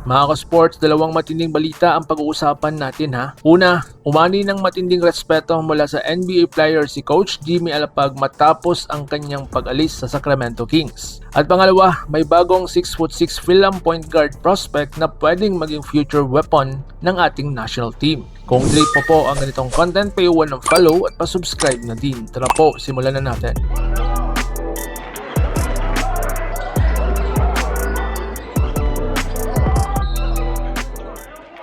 Mga ka-sports, dalawang matinding balita ang pag-uusapan natin ha. Una, umani ng matinding respeto mula sa NBA player si Coach Jimmy Alapag matapos ang kanyang pag-alis sa Sacramento Kings. At pangalawa, may bagong 6'6" Philam point guard prospect na pwedeng maging future weapon ng ating national team. Kung trip mo po ang ganitong content, paiwan ng follow at pa-subscribe na din. Tara po, simulan na natin.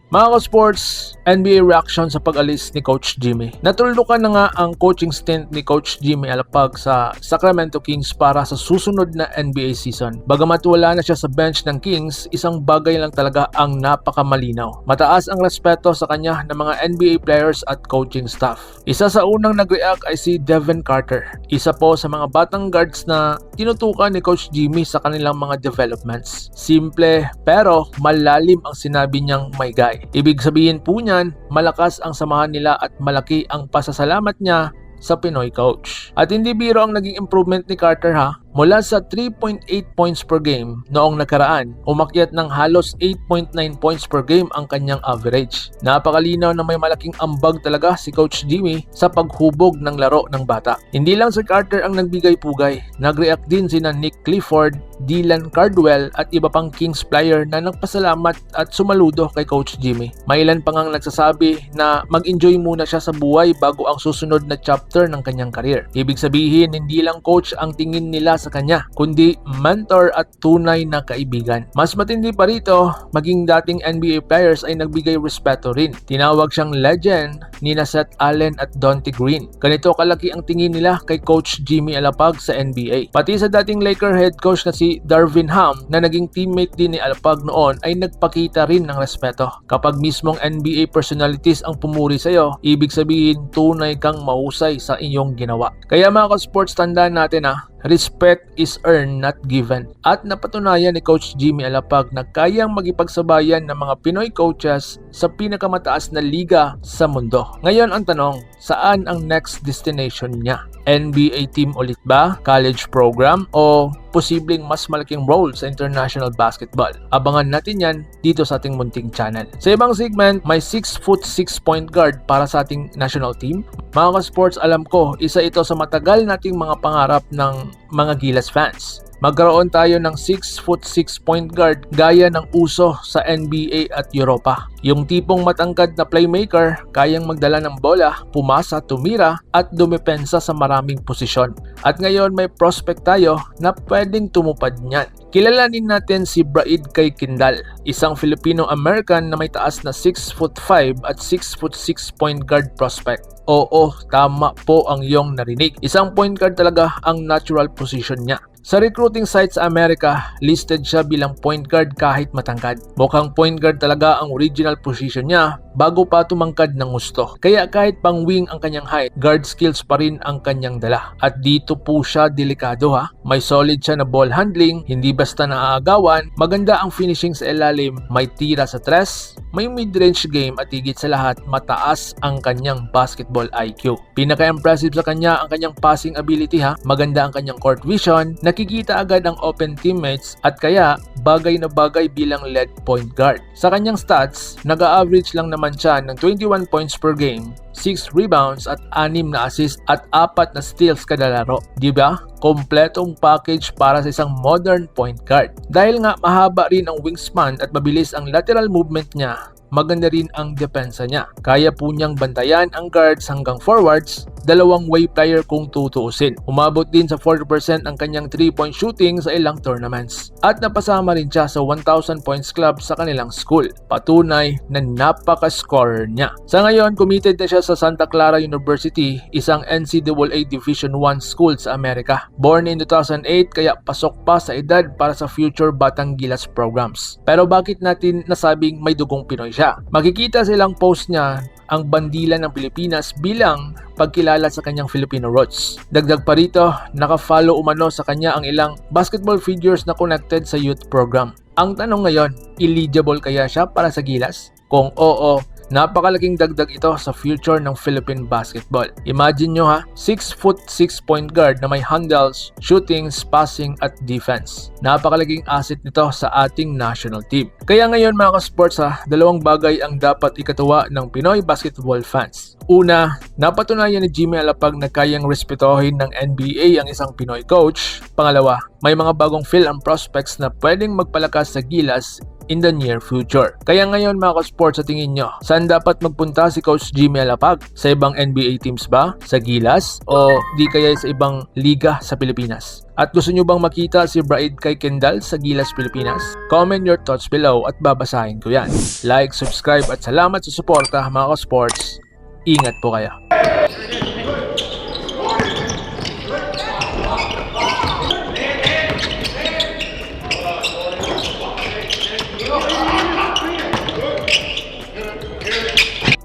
Mga ka-sports, NBA reaction sa pag-alis ni Coach Jimmy. Natuldukan na nga ang coaching stint ni Coach Jimmy Alapag sa Sacramento Kings para sa susunod na NBA season. Bagamat wala na siya sa bench ng Kings, isang bagay lang talaga ang napakamalinaw. Mataas ang respeto sa kanya ng mga NBA players at coaching staff. Isa sa unang nag-react ay si Devin Carter. Isa po sa mga batang guards na tinutukan ni Coach Jimmy sa kanilang mga developments. Simple pero malalim ang sinabi niyang my guy. Ibig sabihin po niyan, malakas ang samahan nila at malaki ang pasasalamat niya sa Pinoy coach. At hindi biro ang naging improvement ni Carter ha. Mula sa 3.8 points per game noong nakaraan, umakyat ng halos 8.9 points per game ang kanyang average. Napakalinaw na may malaking ambag talaga si Coach Jimmy sa paghubog ng laro ng bata. Hindi lang si Carter ang nagbigay-pugay. Nag-react din sina Nick Clifford, Dylan Cardwell at iba pang Kings player na nagpasalamat at sumaludo kay Coach Jimmy. May ilan pa ngang nagsasabi na mag-enjoy muna siya sa buhay bago ang susunod na chapter ng kanyang career. Ibig sabihin, hindi lang coach ang tingin nila sa kanya, kundi mentor at tunay na kaibigan. Mas matindi pa rito, maging dating NBA players ay nagbigay respeto rin. Tinawag siyang legend ni Seth Allen at Dante Green. Ganito kalaki ang tingin nila kay Coach Jimmy Alapag sa NBA. Pati sa dating Laker head coach na si Darvin Ham na naging teammate din ni Alapag noon ay nagpakita rin ng respeto. Kapag mismong NBA personalities ang pumuri sa'yo, ibig sabihin tunay kang mahusay sa inyong ginawa. Kaya mga ka-sports, tandaan natin respect is earned, not given. At napatunayan ni Coach Jimmy Alapag na kayang magipagsabayan ng mga Pinoy coaches sa pinakamataas na liga sa mundo. Ngayon ang tanong, saan ang next destination niya? NBA team ulit ba? College program? O posibleng mas malaking role sa international basketball? Abangan natin yan dito sa ating munting channel. Sa ibang segment, may 6'6" point guard para sa ating national team. Mga ka-sports, alam ko, isa ito sa matagal nating mga pangarap ng mga Gilas fans. Magkaroon tayo ng 6'6" point guard gaya ng uso sa NBA at Europa. Yung tipong matangkad na playmaker, kayang magdala ng bola, pumasa, tumira at dumepensa sa maraming posisyon. At ngayon may prospect tayo na pwedeng tumupad niyan. Kilalanin natin si Braid Kay Kindal, isang Filipino-American na may taas na 6'5" at 6'6" point guard prospect. Oo, tama po ang iyong narinig. Isang point guard talaga ang natural position niya. Sa recruiting site sa Amerika, listed siya bilang point guard kahit matangkad. Mukhang point guard talaga ang original position niya bago pa tumangkad ng gusto. Kaya kahit pang wing ang kanyang height, guard skills pa rin ang kanyang dala. At dito po siya delikado ha. May solid siya na ball handling, hindi basta naaagawan, maganda ang finishing sa ilalim, may tira sa tres, may mid-range game at higit sa lahat, mataas ang kanyang basketball IQ. Pinaka-impressive sa kanya ang kanyang passing ability ha. Maganda ang kanyang court vision, nakikita agad ang open teammates at kaya bagay na bagay bilang lead point guard. Sa kanyang stats, nag-a-average lang naman siya ng 21 points per game, 6 rebounds at 6 na assist at 4 na steals kada laro. Diba? Kompletong package para sa isang modern point guard. Dahil nga mahaba rin ang wingspan at mabilis ang lateral movement niya, maganda rin ang depensa niya. Kaya po niyang bantayan ang guards hanggang forwards, dalawang way player kung tutuusin. Umabot din sa 40% ang kanyang 3-point shooting sa ilang tournaments. At napasama rin siya sa 1,000 points club sa kanilang school. Patunay na napaka-scorer niya. Sa ngayon, committed na siya sa Santa Clara University, isang NCAA Division I school sa Amerika. Born in 2008, kaya pasok pa sa edad para sa future Batang Gilas programs. Pero bakit natin nasabing may dugong Pinoy siya? Makikita silang post niya ang bandila ng Pilipinas bilang pagkilala sa kanyang Filipino roots. Dagdag pa rito, naka-follow umano sa kanya ang ilang basketball figures na connected sa youth program. Ang tanong ngayon, eligible kaya siya para sa Gilas? Kung oo, Napakalaking dagdag ito sa future ng Philippine basketball. Imagine nyo ha, 6'6" point guard na may handles, shootings, passing at defense. Napakalaking asset nito sa ating national team. Kaya ngayon mga ka-sports ha, dalawang bagay ang dapat ikatuwa ng Pinoy basketball fans. Una, napatunayan ni Jimmy Alapag na kayang respetohin ng NBA ang isang Pinoy coach. Pangalawa, may mga bagong fill-in prospects na pwedeng magpalakas sa Gilas in the near future. Kaya ngayon mga ka-sports, sa tingin nyo, saan dapat magpunta si Coach Jimmy Alapag? Sa ibang NBA teams ba? Sa Gilas? O di kaya sa ibang liga sa Pilipinas? At gusto nyo bang makita si Braid kay Kendall sa Gilas Pilipinas? Comment your thoughts below at babasahin ko yan. Like, subscribe at salamat sa suporta mga ka-sports. Ingat po kayo.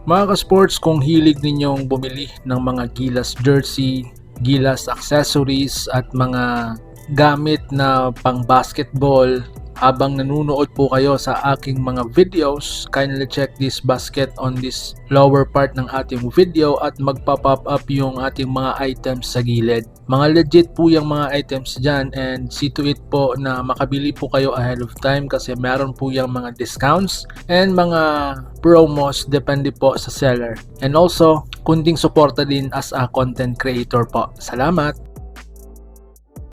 Mga ka-sports, kung hilig ninyong bumili ng mga Gilas jersey, Gilas accessories at mga gamit na pang basketball, habang nanunood po kayo sa aking mga videos, kindly check this basket on this lower part ng ating video at magpa-pop up yung ating mga items sa gilid. Mga legit po yung mga items dyan, and see to it po na makabili po kayo ahead of time kasi meron po yung mga discounts and mga promos depende po sa seller. And also, kunting suporta din as a content creator po. Salamat!